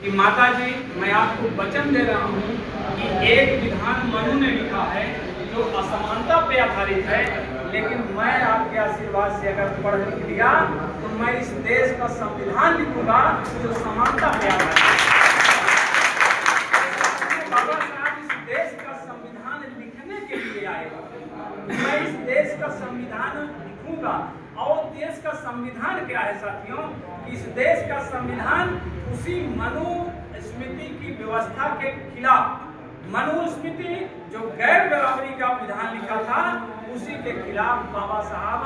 कि माता जी मैं आपको वचन दे रहा हूँ कि एक विधान मनु ने लिखा है जो असमानता पे आधारित है, लेकिन मैं आपके आशीर्वाद से अगर पढ़ लिख लिया तो मैं इस देश का संविधान लिखूंगा जो समानता पे आधारित है। बाबा साहब इस देश का संविधान लिखने के लिए आए, मैं इस देश का संविधान लिखूंगा। और देश का संविधान क्या है साथियों? इस देश का संविधान उसी मनुस्मृति की व्यवस्था के खिलाफ, मनुस्मृति जो गैर बराबरी का विधान लिखा था उसी के खिलाफ बाबा साहब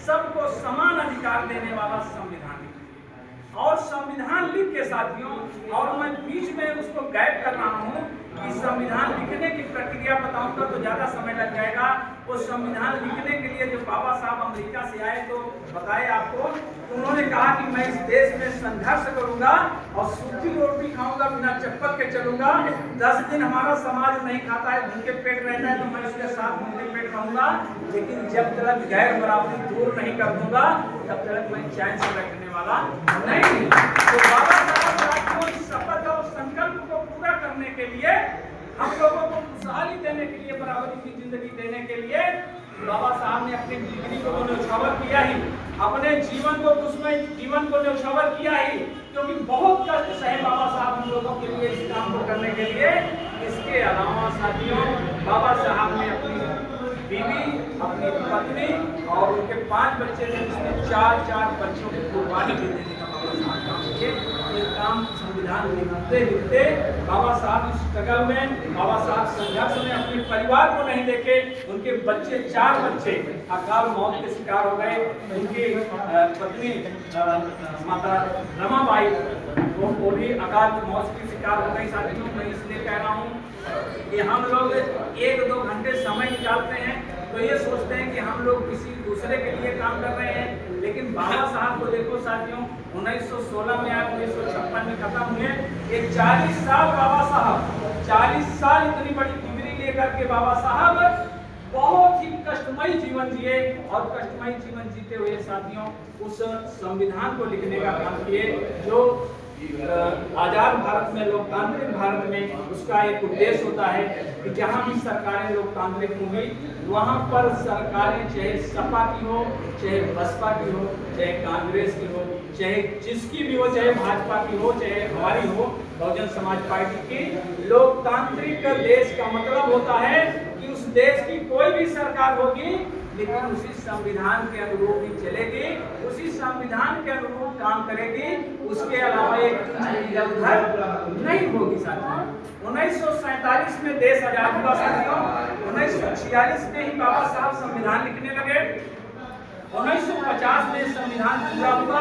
सबको समान अधिकार देने वाला संविधान लिखा। और संविधान लिख के साथियों, और मैं बीच में उसको गायब कर रहा हूँ कि संविधान लिखने की प्रक्रिया बताऊंगा तो ज्यादा समय लग जाएगा। वो संविधान लिखने के लिए जब बाबा साहब अमेरिका से आए तो बताए आपको, उन्होंने कहा कि मैं इस देश में संघर्ष करूंगा और सूखी रोटी खाऊंगा, बिना चप्पल के चलूंगा। 10 दिन हमारा समाज नहीं खाता है, भूखे पेट रहता है, तो मैं उसके साथ भूखे पेट रहूंगा, लेकिन जब तक गैर बराबरी दूर नहीं कर दूंगा तब तक मैं चैन से बैठने वाला नहीं। तो बाबा साहब को इस शपथ और संकल्प को पूरा करने के लिए, हम लोगों को खुशहाली देने के लिए, बराबरी की जिंदगी देने के लिए बाबा साहब ने अपनी जिंदगी को न्यौछावर किया ही, अपने जीवन को उसमें जीवन को न्यौछावर किया ही, क्योंकि बहुत कष्ट सहे बाबा साहब हम लोगों के लिए इस काम को करने के लिए। इसके अलावा साथियों, बाबा साहब ने अपनी बीवी, अपनी पत्नी और उनके 5 बच्चे थे, जिसमें 4 बच्चों की कुर्बानी दे देने का बाबा साहब काम किए। ये काम संविधान लिखते लिखते बाबा साहब इस स्ट्रगल में, बाबा साहब संघर्ष में अपने परिवार को नहीं देखे। उनके बच्चे 4 बच्चे अकाल मौत के शिकार हो गए। उनकी पत्नी माता रमाबाई वो भी अकाल मौत की शिकार हो गई। साथियों, मैं इसलिए कह रहा हूँ कि हम लोग 1-2 घंटे समय निकालते हैं तो ये सोचते हैं कि हम लोग किसी दूसरे के लिए काम कर रहे हैं, लेकिन बाबा साहब को देखो साथियों, 1916 में आए, 1956 में खत्म हुए। ये 40 साल बाबा साहब, 40 साल इतनी बड़ी डिग्री लेकर के बाबा साहब बहुत ही कष्टमयी जीवन जिए, और कष्टमयी जीवन जीते हुए साथियों उस संविधान को लिखने का काम किए जो आजाद भारत में, लोकतांत्रिक भारत में उसका एक उद्देश्य होता है कि जहां भी सरकारें लोकतांत्रिक होंगी वहां पर सरकारें चाहे सपा की हो, चाहे बसपा की हो, चाहे कांग्रेस की हो, चाहे जिसकी भी हो, चाहे भाजपा की हो, चाहे हमारी हो, बहुजन समाज पार्टी की, लोकतांत्रिक देश का मतलब होता है कि उस देश की कोई भी सरकार होगी लेकिन उसी संविधान के अनुरूप ही चलेगी, उसी संविधान के अनुरूप काम करेगी, उसके अलावा एक इधर नहीं होगी साथियों। 1947 में देश आजाद हुआ साथियों, 1946 में ही बाबा साहब संविधान लिखने लगे, 1950 में संविधान पूरा हुआ,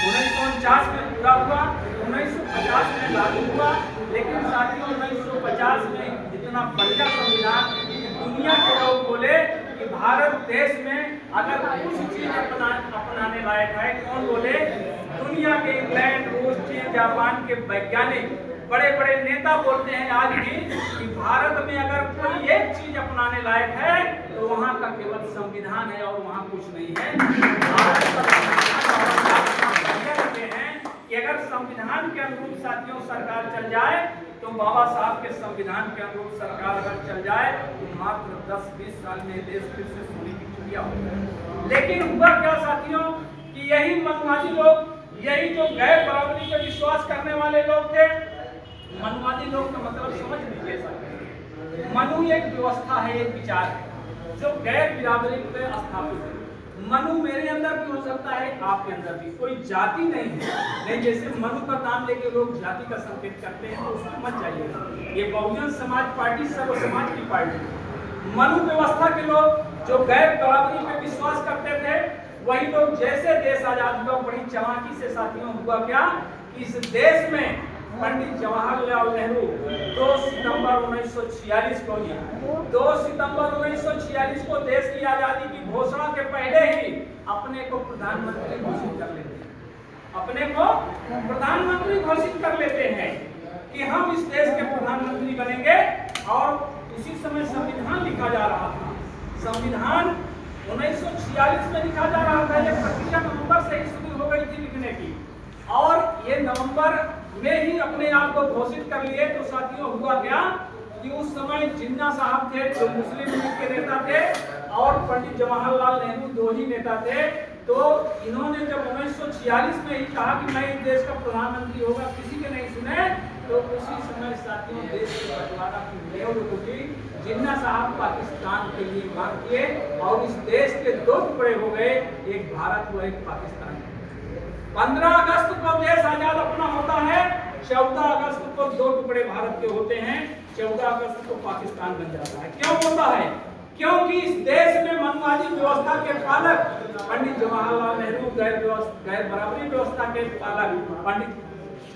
1949 में पूरा हुआ, 1950 में लागू हुआ। लेकिन साथियों 1950 में इतना बढ़िया संविधान दुनिया के लोग बोले कि भारत देश में अगर कुछ चीज अपनाने लायक है, कौन बोले? दुनिया के इंग्लैंड, रूस, चीन, जापान के वैज्ञानिक, बड़े बड़े नेता बोलते हैं आज भी कि भारत में अगर कोई एक चीज अपनाने लायक है तो वहाँ का केवल संविधान है और वहाँ कुछ नहीं है। कि अगर संविधान के अनुरूप साथियों सरकार चल जाए तो बाबा साहब के संविधान के अनुरूप सरकार अगर चल जाए तो मात्र 10-20 साल में देश फिर से सोने की चिड़िया हो जाए। लेकिन हुआ क्या साथियों कि यही मनुवादी लोग, यही जो गैर बराबरी पर विश्वास करने वाले लोग थे, मनुवादी लोग का मतलब समझ लीजिए साथियों, मनु एक व्यवस्था है, एक विचार है जो गैर बराबरी पर स्थापित है। मनु मेरे अंदर भी हो सकता है, आपके अंदर भी, कोई जाति नहीं है। नहीं, जैसे मनु का नाम लेके लोग जाति का संकेत करते हैं तो उसमें मत जाइए। ये बहुजन समाज पार्टी सर्व समाज की पार्टी, मनु व्यवस्था के लोग जो गैर बराबरी पे विश्वास करते थे, वही लोग जैसे देश आजाद हुआ बड़ी चालाकी से साथियों हुआ क्या कि इस देश में पंडित जवाहरलाल नेहरू 2 सितंबर 1946 को ही 2 सितंबर 1946 को देश की आजादी की घोषणा के पहले ही अपने को प्रधानमंत्री घोषित कर लेते हैं, अपने को प्रधानमंत्री घोषित कर लेते हैं कि हम इस देश के प्रधानमंत्री बनेंगे। और उसी समय संविधान लिखा जा रहा था। संविधान 1946 में लिखा जा रहा था। ये प्रक्रिया नवंबर से ही शुरू हो गई थी लिखने की, और ये नवंबर में ही अपने आप को घोषित कर लिए। तो साथियों हुआ क्या कि उस समय जिन्ना साहब थे जो मुस्लिम लीग के नेता थे और पंडित जवाहरलाल नेहरू दो ही नेता थे। तो इन्होंने जब 1946 में ही कहा कि मैं इस देश का प्रधानमंत्री होगा, किसी के नहीं सुने, तो उसी समय साथियों देश के बंटवारा की नेहरू टूटी। जिन्ना साहब पाकिस्तान के लिए मांग किए और इस देश के दो टुकड़े हो गए, एक भारत व एक पाकिस्तान। 15 अगस्त को देश आजाद अपना होता है, 14 अगस्त को दो टुकड़े भारत के होते हैं, 14 अगस्त को पाकिस्तान बन जाता है। क्यों होता है? क्योंकि इस देश में मनवादी व्यवस्था के पालक पंडित जवाहरलाल नेहरू, गैर बराबरी व्यवस्था के पालक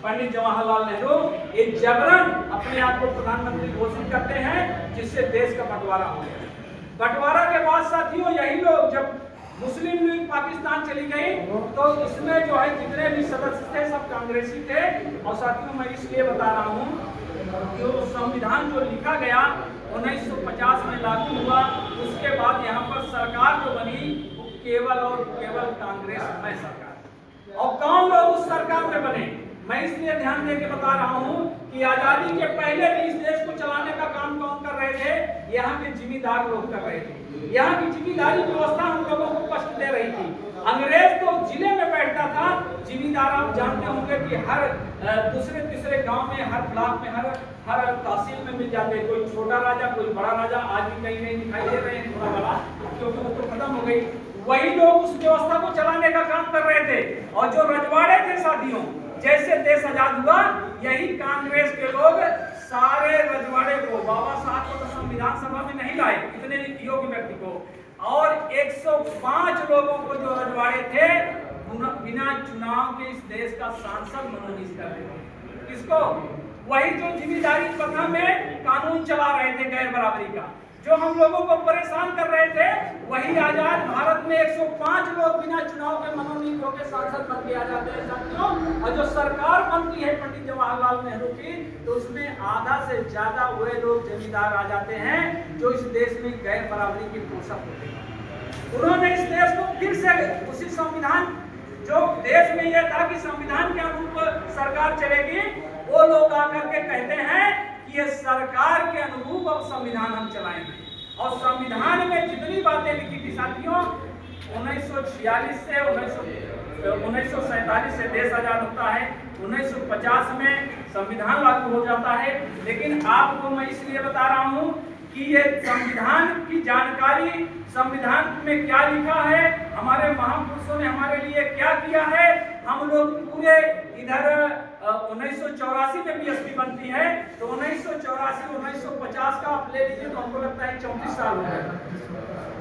पंडित जवाहरलाल नेहरू एक जबरन अपने आप को प्रधानमंत्री घोषित करते हैं, जिससे देश का बंटवारा हो गया। बंटवारा के बाद साथियों यही लोग जब मुस्लिम लीग पाकिस्तान चली गई तो इसमें जो है जितने भी सदस्य थे सब कांग्रेसी थे। और साथियों मैं इसलिए बता रहा हूँ जो संविधान जो लिखा गया 1950 में लागू हुआ, उसके बाद यहाँ पर सरकार जो बनी वो केवल और केवल कांग्रेसमय सरकार। और कौन लोग उस सरकार में बने, मैं इसलिए ध्यान देके बता रहा हूँ कि आजादी के पहले भी इस देश को चलाने का काम कौन कर रहे थे? यहाँ के जिम्मेदार लोग कर रहे थे। यहाँ की जिम्मेदारी व्यवस्था हम लोगों को कष्ट दे रही थी। अंग्रेज तो जिले में बैठता था, जिम्मेदार आप जानते होंगे कि हर दूसरे तीसरे गांव में, हर ब्लॉक में, हर तहसील में मिल जाते। कोई छोटा राजा, कोई बड़ा राजा, आज भी कहीं कहीं दिखाई दे रहे हैं थोड़ा बड़ा, क्योंकि वो तो खत्म हो गई। वही लोग उस व्यवस्था को चलाने का काम कर रहे थे। और जो रजवाड़े थे साथियों, जैसे देश आजाद हुआ यही कांग्रेस के लोग सारे रजवाड़े को, बाबा साहब को तो संविधान सभा में नहीं लाए इतने योग्य व्यक्ति को, और 105 लोगों को जो रजवाड़े थे बिना चुनाव के इस देश का सांसद मनोनीत कर रहे। किसको? वही जो जिम्मेदारी प्रथा में कानून चला रहे थे गैर बराबरी का, जो हम लोगों को परेशान कर रहे थे, वही आजाद भारत में 105 लोग बिना चुनाव के मनोनीत होकर सांसद बन के आ जाते हैं साथियों। और जो सरकार बनती है पंडित जवाहरलाल नेहरू की, तो उसमें आधा से ज्यादा वे लोग जमींदार आ जाते हैं जो इस देश में गैर बराबरी के पोषक होते हैं। उन्होंने इस देश को फिर से उसी संविधान, जो देश में यह था कि संविधान के अनुरूप सरकार चलेगी, वो लोग आकर के कहते हैं कि ये सरकार के अनुरूप अब संविधान हम चलाएंगे। और संविधान में जितनी बातें लिखी थी साथियों, 1946 से 1947 से देश आजाद होता है, 1950 में संविधान लागू हो जाता है। लेकिन आपको मैं इसलिए बता रहा हूं कि ये संविधान की जानकारी, संविधान में क्या लिखा है, हमारे महापुरुषों ने हमारे लिए क्या किया है, हम लोग पूरे इधर 1984 में बीएसपी बनती है, तो 1984 1950 का आप ले लीजिए तो हमको लगता है 34 साल हो गए।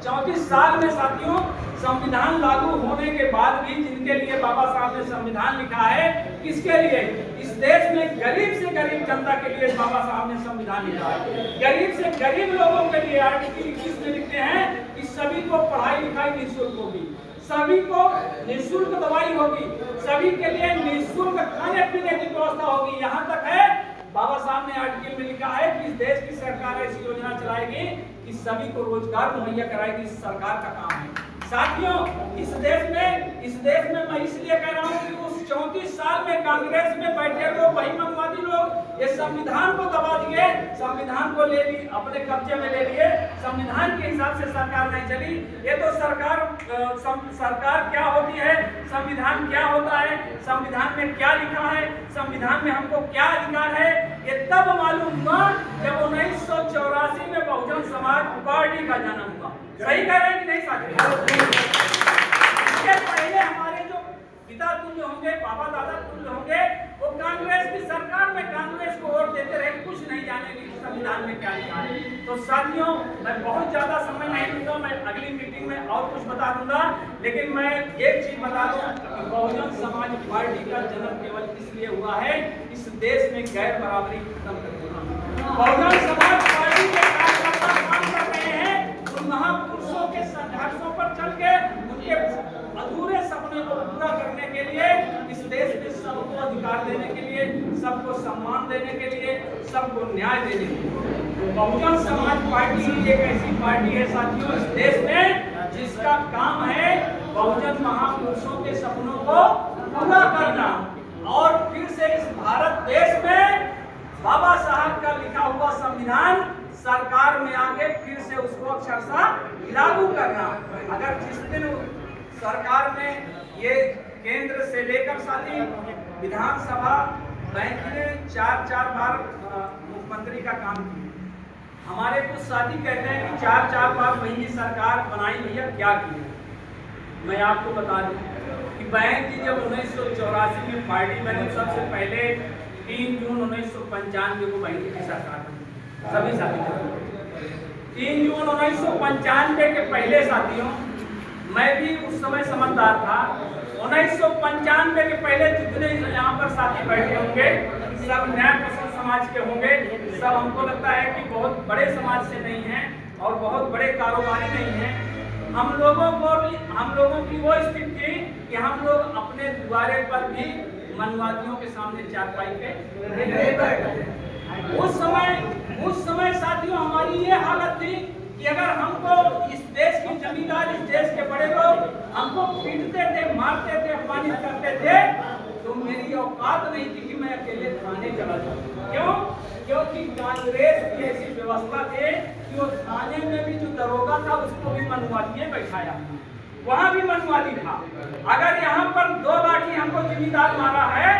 34 साल में साथियों संविधान लागू होने के बाद भी जिनके लिए बाबा साहब ने संविधान लिखा है, किसके लिए? इस देश में गरीब से गरीब जनता के लिए बाबा साहब ने संविधान लिखा है। गरीब से गरीब लोगों के लिए आर्टिकल 21 में लिखते हैं कि सभी को पढ़ाई लिखाई निःशुल्क होगी, सभी को निःशुल्क दवाई होगी, सभी के लिए निःशुल्क खाने पीने की व्यवस्था होगी। यहाँ तक है बाबा साहब ने आर्टिकल में लिखा है कि इस देश की सरकार ऐसी योजना चलाएगी कि सभी को रोजगार मुहैया कराएगी। इस सरकार का काम है साथियों। इस देश में मैं इसलिए कह रहा हूँ कि उस 34 साल में कांग्रेस में बैठे लोग, वही मनवादी लोग, ये संविधान को दबा दिए, संविधान को ले ली, अपने कब्जे में ले लिए, संविधान के हिसाब से सरकार नहीं चली। ये तो सरकार क्या होती है, संविधान क्या होता है, संविधान में क्या लिखा है, संविधान में हमको क्या अधिकार है, ये तब मालूम हुआ जब 1984 में बहुजन समाज पार्टी का जन्म हुआ। सही कह रहे हैं कि नहीं साथी? इसके पहले हमारे जो पिता तुल्य होंगे, बाबा दादा तुल्य होंगे, वो कांग्रेस की सरकार में कांग्रेस को वोट देते रहे, कुछ नहीं जानेंगे संविधान में क्या लिखा है। तो साथियों मैं बहुत ज्यादा समय नहीं लूंगा, मैं अगली मीटिंग में और कुछ बता दूंगा, लेकिन मैं एक चीज बता दूं कि बहुजन समाज पार्टी का जन्म केवल इसलिए हुआ है इस देश में गैर बराबरी खत्म करना। बहुजन समाज पार्टी के कार्यकर्ता काम कर रहे हैं उन महापुरुषों के संघर्षों पर चल के उनके अधूरे सपने को पूरा करने के लिए, इस देश में सबको अधिकार देने के लिए, सबको सम्मान देने के लिए, सबको न्याय देने के लिए बहुजन समाज पार्टी एक ऐसी पार्टी है साथियों इस देश में जिसका काम है बहुजन महापुरुषों के सपनों को पूरा करना। और फिर से इस भारत देश में बाबा साहब का लिखा हुआ संविधान सरकार में आके फिर से उसको अक्षरशः लागू करना। अगर जिस दिन सरकार में ये केंद्र से लेकर साथी विधानसभा बैंक ने 4 बार मुख्यमंत्री का काम किया। हमारे कुछ साथी कहते हैं कि 4 बार वही सरकार बनाई भैया क्या की। मैं आपको बता दूं कि बैंक की जब 1984 में पार्टी बनी, सबसे पहले 3 जून 1995 को बैंक की सरकार बनी। सभी साथी 3 जून 1995 के पहले साथियों, मैं भी उस समय समझदार था। 1995 के पहले जितने यहाँ पर साथी बैठे होंगे सब न्याय पसंद समाज के होंगे। सब हमको लगता है कि बहुत बड़े समाज से नहीं है और बहुत बड़े कारोबारी नहीं है। हम लोगों की वो स्थिति थी कि हम लोग अपने द्वारे पर भी मनवादियों के सामने चारपाई पे उस समय साथियों हमारी ये हालत थी कि अगर हमको इस देश की जमींदार, इस देश के बड़े लोग हमको पीटते थे, मारते थे, अपमानित करते थे, तो मेरी औकात नहीं थी कि मैं अकेले थाने चला जाऊं। क्यों? क्योंकि कांग्रेस की ऐसी व्यवस्था थी कि वो थाने में भी जो दरोगा था उसको भी मनवादी बैठाया, वहां भी मनवादी था। अगर यहाँ पर 2 लाठी हमको जिम्मेदार मारा है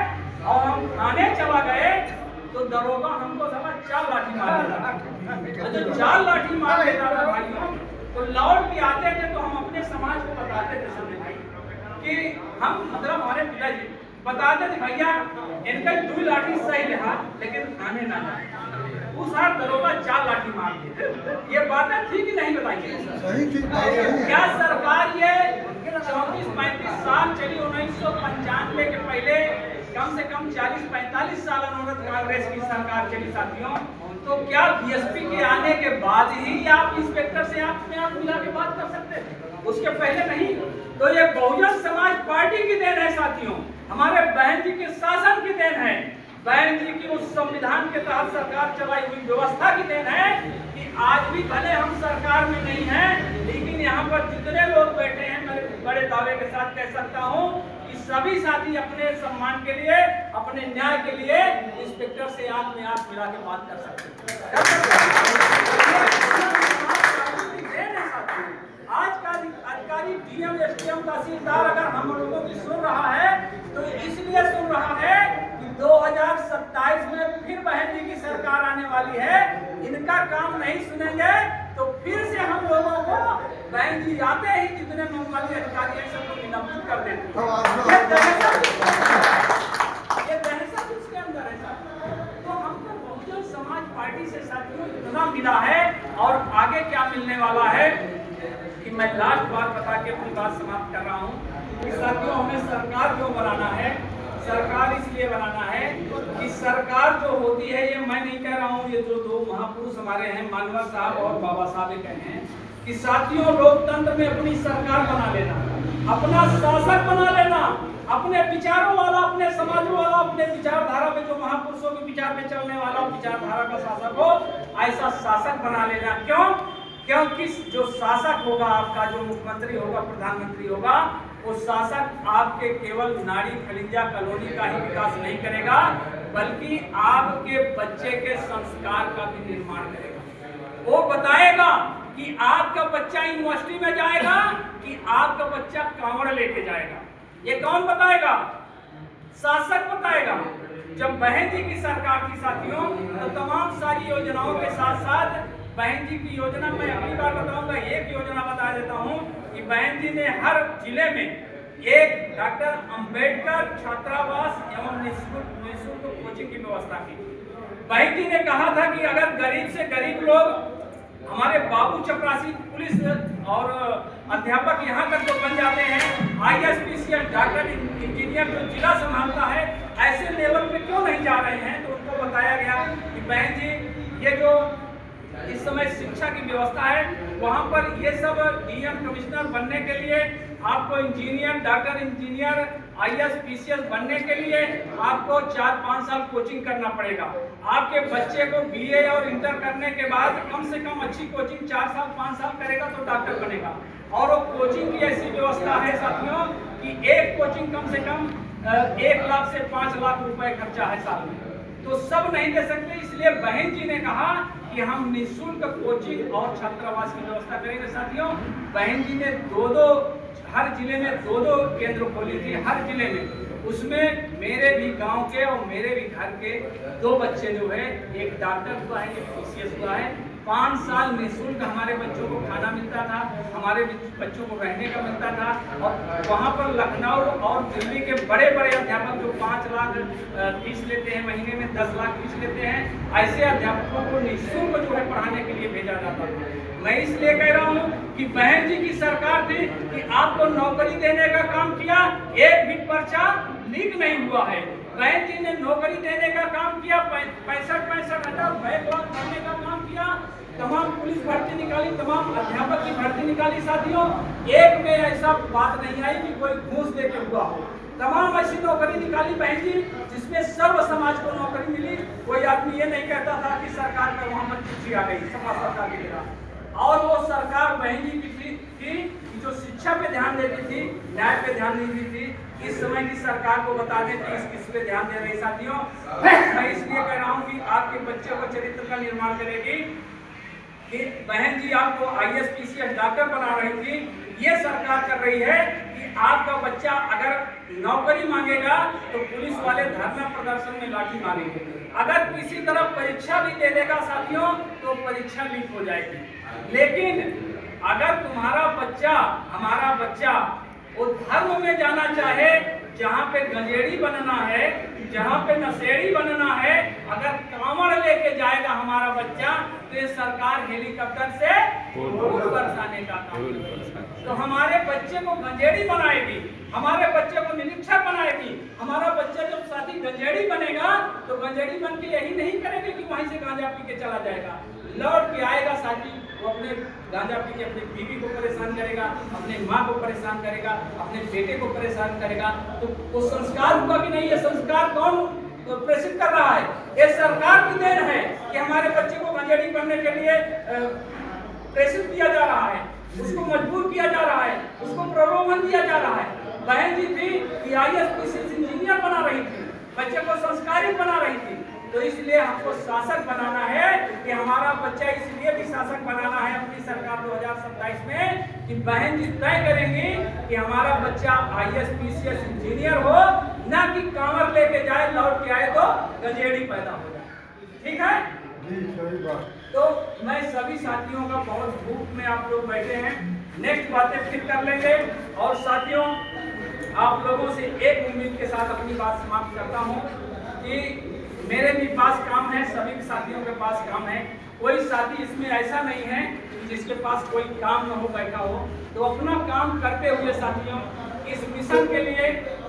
और हम थाने चला गए तो दरोगा हमको समझ 4 लाठी मार देता। जो 4 लाठी मार देता था भाइयों, तो लौट के आते थे तो हम अपने समाज को बताते थे समझे भाई कि हम मतलब हमारे पिताजी बताते थे भैया इनका 2 लाठी सही रहा लेकिन थाने ना जाए। उस हर दरोगा 4 लाठी मार दी। ये बातें थी कि नहीं बताइए? सही थी। क्या सरकार ये 34-35 साल चली? 1995 के पहले कम से कम 40-45 साल अनुरत कांग्रेस की सरकार चली साथियों। तो क्या बीएसपी के आने के बाद ही आप इंस्पेक्टर से आप मिला के बात कर सकते थे? उसके पहले नहीं। तो ये बहुजन समाज पार्टी की देन है साथियों, हमारे बहन जी के शासन की देन है, बहन जी की उस संविधान के तहत सरकार चलाई हुई व्यवस्था की देन है कि आज भी भले हम सरकार में नहीं हैं, लेकिन यहाँ पर जितने लोग बैठे हैं मैं बड़े दावे के साथ कह सकता हूँ कि सभी साथी अपने सम्मान के लिए, अपने न्याय के लिए इंस्पेक्टर से आंख में आंख मिला के बात कर सकते हैं। आज का अधिकारी डीएम, एसडीएम, तहसीलदार अगर हम लोगों की सुन रहा है तो इसलिए सुन रहा है कि 2027 में फिर बहन जी की सरकार आने वाली है। इनका काम नहीं सुनेंगे तो फिर से हम लोगों को बहन जी आते ही जितने मामूली अधिकारी हैं सबको निलंबित कर देते। ये दहशत उसके अंदर है। तो हमको बहुजन समाज पार्टी से साथियों इतना मिला है और आगे क्या मिलने वाला है कि मैं लास्ट बार बता के अपनी बात समाप्त कर रहा हूँ कि साथियों हमें सरकार क्यों बनाना है। सरकार इसलिए बनाना है कि सरकार जो होती है, ये मैं नहीं कह रहा हूँ, ये जो 2 महापुरुष हमारे हैं मानवा साहब और बाबा साहब कहे हैं कि साथियों लोकतंत्र में अपनी सरकार बना लेना, अपना शासक बना लेना, अपने विचारों वाला, अपने समाजों वाला, अपने विचारधारा में जो महापुरुषों के विचार पे चलने वाला विचारधारा का शासक हो, ऐसा शासक बना लेना। क्यों? क्योंकि जो शासक होगा आपका, जो मुख्यमंत्री होगा, प्रधानमंत्री होगा, वो शासक आपके केवल नाड़ी खलिंजा कॉलोनी का ही विकास नहीं करेगा बल्कि आपके बच्चे के संस्कार का भी निर्माण करेगा। वो बताएगा कि आपका बच्चा यूनिवर्सिटी में जाएगा कि आपका बच्चा कांवड़ लेके जाएगा। ये कौन बताएगा? शासक बताएगा। जब बहन जी की सरकार थी साथियों तो तमाम सारी योजनाओं के साथ साथ बहन जी की योजना मैं अगली बार बताऊंगा। एक योजना बता देता हूं कि बहन जी ने हर जिले में एक डॉक्टर अंबेडकर छात्रावास एवं निःशुल्क कोचिंग की व्यवस्था की। बहन जी ने कहा था कि अगर गरीब से गरीब लोग, हमारे बाबू चपरासी पुलिस और अध्यापक यहाँ तक जो बन जाते हैं, IAS, PCS, डॉक्टर, इंजीनियर जो जिला संभालता है, ऐसे लेवल पे क्यों नहीं जा रहे हैं? तो उनको बताया गया कि बहन जी ये जो इस समय शिक्षा की व्यवस्था है वहाँ पर ये सब डीएम, कमिश्नर बनने के लिए आपको engineer, doctor engineer, IAS, PCS बनने के लिए आपको 4-5 साल कोचिंग करना पड़ेगा। आपके बच्चे को BA और इंटर करने के बाद कम से कम अच्छी कोचिंग 4 साल 5 साल करेगा तो डॉक्टर बनेगा। और वो कोचिंग की ऐसी व्यवस्था है साथियों कि एक कोचिंग कम से कम 1 लाख से 5 लाख रुपए खर्चा है साल में, तो सब नहीं दे सकते। इसलिए बहन जी ने कहा कि हम निःशुल्क कोचिंग और छात्रावास की व्यवस्था करेंगे। साथियों, बहन जी ने हर जिले में 2-2 केंद्र खोली थी, हर जिले में। उसमें मेरे भी गांव के और मेरे भी घर के 2 बच्चे जो है, एक डॉक्टर हुआ है, एक PCS हुआ है। 5 साल निःशुल्क हमारे बच्चों को खाना मिलता था, हमारे बच्चों को रहने का मिलता था। और वहाँ पर लखनऊ और दिल्ली के बड़े बड़े अध्यापक जो 5 लाख फीस लेते हैं, महीने में 10 लाख फीस लेते हैं, ऐसे अध्यापकों को निःशुल्क जो है पढ़ाने के लिए भेजा जाता था। मैं इसलिए कह रहा हूँ कि बहन जी की सरकार थी कि आपको नौकरी देने का काम किया, एक भी पर्चा लीक नहीं हुआ है। बहन जी ने नौकरी देने का काम किया, 65 हजार बैकलॉग भरने का काम किया, तमाम पुलिस भर्ती निकाली, तमाम अध्यापक की भर्ती निकाली। साथियों, एक में ऐसा बात नहीं आई कि कोई घूस दे के हुआ हो। तमाम ऐसी नौकरी निकाली बहन जी जिसमें सर्व समाज को नौकरी मिली। कोई आदमी ये नहीं कहता था कि सरकार का वहां पर चिट्ठी आ गई, सपा सरकार की तरह। और वो सरकार बहन जी की थी जो शिक्षा पे ध्यान देती थी, न्याय पे ध्यान नहीं देती थी। इस समय की सरकार को बता दें कि किस पे ध्यान दे रही। साथियों, मैं इसलिए कह रहा हूँ कि आपके बच्चे को चरित्र का निर्माण करेगी कि बहन जी आपको IAS PCS डॉक्टर बना रही थी। ये सरकार कर रही है कि आपका बच्चा अगर नौकरी मांगेगा तो पुलिस वाले धरना प्रदर्शन में लाठी मारेंगे। अगर किसी तरह परीक्षा भी दे देगा साथियों तो परीक्षा लीक हो जाएगी। लेकिन अगर तुम्हारा बच्चा, हमारा बच्चा वो धर्म में जाना चाहे, जहाँ पे गंजेड़ी बनना है, जहाँ पे नशेड़ी बनना है, अगर कांवड़ लेके जाएगा हमारा बच्चा तो ये सरकार हेलीकॉप्टर से फूल बरसाने का काम करेगी। तो हमारे बच्चे को गंजेड़ी बनाएगी, हमारे बच्चे को निरीक्षक बनाएगी। हमारा बच्चा जब साथी गंजेड़ी बनेगा तो गंजेड़ी बन के यही नहीं करेगा कि वहीं से गांजा पी के चला जाएगा, लौट के आएगा साथी, वो अपने गांजा पी के अपनी बीवी को परेशान करेगा, अपने माँ को परेशान करेगा, अपने बेटे को परेशान करेगा। तो वो संस्कार हुआ कि नहीं? ये संस्कार कौन प्रेषित कर रहा है? ये सरकार की देन है कि हमारे बच्चे को गंजेड़ी बनने के लिए प्रेषित किया जा रहा है, उसको मजबूर किया जा रहा है, उसको प्रलोभन दिया जा रहा है। बहन जी थी कि IAS PCS इंजीनियर बना रही थी, बच्चे को संस्कारित बना रही थी। तो इसलिए हमको शासक बनाना है कि हमारा बच्चा, इसलिए भी शासक बनाना है अपनी सरकार 2027 में कि बहन जी तय करेंगी कि हमारा बच्चा IAS PCS इंजीनियर हो, ना कि कांवर लेके जाए, लौट के आए तो गंजेड़ी पैदा हो जाए। ठीक है जी, सही बात। तो मैं सभी साथियों का बहुत भूख में आप लोग बैठे हैं, नेक्स्ट बातें फिर कर लेंगे। और साथियों, आप लोगों से एक उम्मीद के साथ अपनी बात समाप्त करता हूँ कि मेरे भी पास काम है, सभी साथियों के पास काम है। कोई साथी इसमें ऐसा नहीं है जिसके पास कोई काम न हो, बैठा हो। तो अपना काम करते हुए साथियों, इस मिशन के लिए,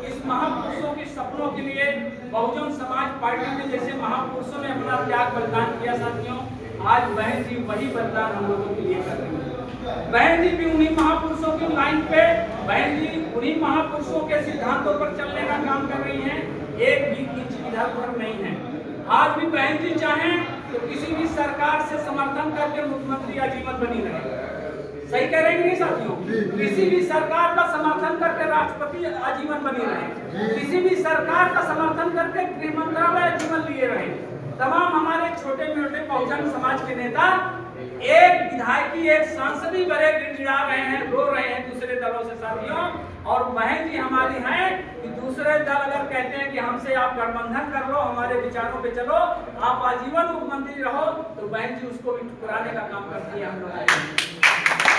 इस महापुरुषों के सपनों के लिए, बहुजन समाज पार्टी में जैसे महापुरुषों ने अपना त्याग बलिदान किया साथियों, आज बहन जी वही बलिदान हम लोगों के लिए कर रही है। बहन जी भी उन्हीं महापुरुषों की लाइन पे, बहन जी उन्हीं महापुरुषों के सिद्धांतों पर चलने का काम कर रही हैं। एक भी इंच इधर उधर नहीं है। आज भी बहन जी चाहें तो किसी भी सरकार से समर्थन करके मुख्यमंत्री आजीवन बनी रहे। सही कह रहे हैं नहीं साथियों? किसी भी सरकार का समर्थन करके राष्ट्रपति आजीवन बनी रहे, किसी भी सरकार का समर्थन करके गृह मंत्रालय आजीवन लिए रहे। तमाम हमारे छोटे मोटे बहुजन समाज के नेता एक विधायकी, एक सांसदी बड़े गिड़गिड़ा रहे हैं, रो रहे हैं दूसरे दलों से साथियों। और बहन जी हमारी हैं कि दूसरे दल अगर कहते हैं कि हमसे आप गठबंधन कर लो, हमारे विचारों पे चलो, आप आजीवन मुख्यमंत्री रहो, तो बहन जी उसको भी ठुकराने का काम करती है हम लोग।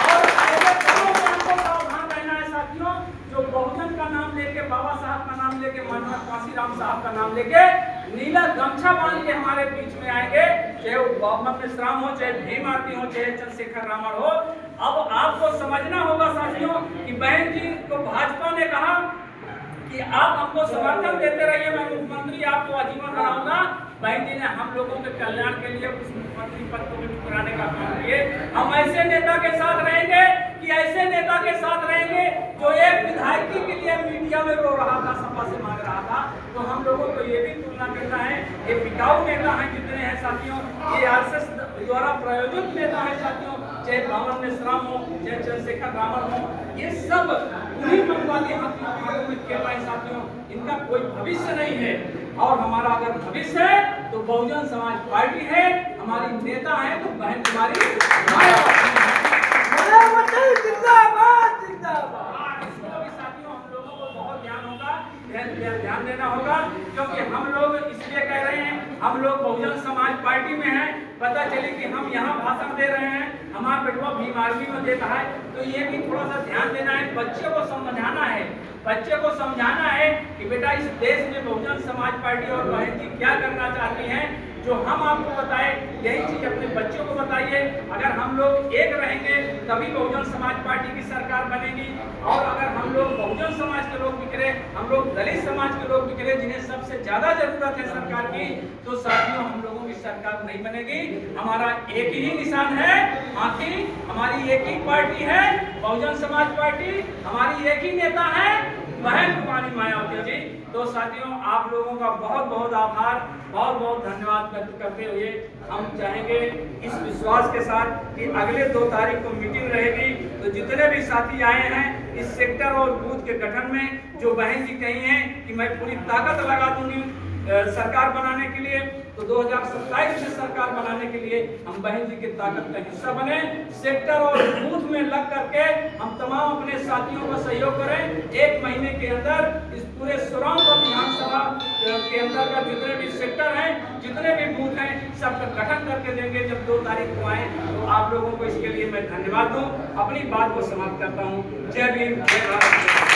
और ऐसे दलों से हमको सावधान रहना है साथियों, जो बहुजन का नाम लेके, बाबा साहब का नाम लेके, माननीय काशीराम साहब का नाम लेके नीला गमछा बांध के हमारे बीच में आएंगे, चाहे वो बाबा मिश्राम हो, चाहे भीम आरती हो, चाहे चंद्रशेखर रावण हो। अब आपको समझना होगा साथियों कि बहन जी को भाजपा ने कहा कि आप हमको समर्थन देते रहिए, मैं मुख्यमंत्री आपको आजीवन बनाऊंगा। बहन जी ने हम लोगों के कल्याण के लिए उस मुख्यमंत्री पद को भी ठुकराने का काम किए। हम ऐसे नेता के साथ रहेंगे कि ऐसे नेता के साथ रहेंगे जो एक विधायकी के लिए मीडिया में रो रहा था, सपा से मांग रहा था। तो हम लोगों को ये भी तुलना करना है, ये बिकाऊ नेता हैं जितने हैं साथियों, ये RSS द्वारा प्रायोजित नेता है साथियों, चाहे बावन मिश्राम हो, चाहे चंद्रशेखर रावण हो, ये सब उन्हीं मनवादी हाथों में खेल रहे साथियों। इनका कोई भविष्य नहीं है। और हमारा अगर भविष्य है तो बहुजन समाज पार्टी है, हमारी नेता है तो बहन कुमारी जिंदाबाद जिंदाबाद। इसको भी साथियों हम लोगों को बहुत ध्यान देना होगा, क्योंकि हम लोग इसलिए कह रहे हैं, हम लोग बहुजन समाज पार्टी में हैं। पता चले कि हम यहाँ भाषण दे रहे हैं, हमारा बेटवा भीम आर्मी में देता है, तो ये भी थोड़ा सा ध्यान देना है। बच्चे को समझाना है, बच्चे को समझाना है कि बेटा इस देश में बहुजन समाज पार्टी और बहन जी क्या करना चाहती हैं। जो हम आपको बताए यही चीज अपने बच्चों को बताइए। अगर हम लोग एक रहेंगे तभी बहुजन समाज पार्टी की सरकार बनेगी। और अगर हम लोग बहुजन समाज के लोग बिखरे, हम लोग दलित समाज के लोग बिखरे, जिन्हें सबसे ज्यादा जरूरत है सरकार की, तो साथियों हम लोगों की सरकार नहीं बनेगी। हमारा एक ही निशान है, आखिर हमारी एक ही पार्टी है बहुजन समाज पार्टी, हमारी एक ही नेता है बहन कुमारी मायावती जी। तो साथियों आप लोगों का बहुत बहुत आभार, बहुत बहुत धन्यवाद व्यक्त करते हुए हम चाहेंगे इस विश्वास के साथ कि अगले 2 तारीख को मीटिंग रहेगी, तो जितने भी साथी आए हैं इस सेक्टर और बूथ के गठन में, जो बहन जी कही हैं कि मैं पूरी ताकत लगा दूंगी सरकार बनाने के लिए, तो 2027 में सरकार बनाने के लिए हम बहन जी की ताकत का हिस्सा बने। सेक्टर और बूथ में लग करके हम तमाम अपने साथियों को सहयोग करें। 1 महीने के अंदर इस पूरे सुरंग विधानसभा के अंदर का जितने भी सेक्टर हैं, जितने भी बूथ हैं, सबका गठन करके देंगे। जब 2 तारीख को आए तो आप लोगों को इसके लिए मैं धन्यवाद दूं। अपनी बात को समाप्त करता हूं। जय भीम, जय भारत।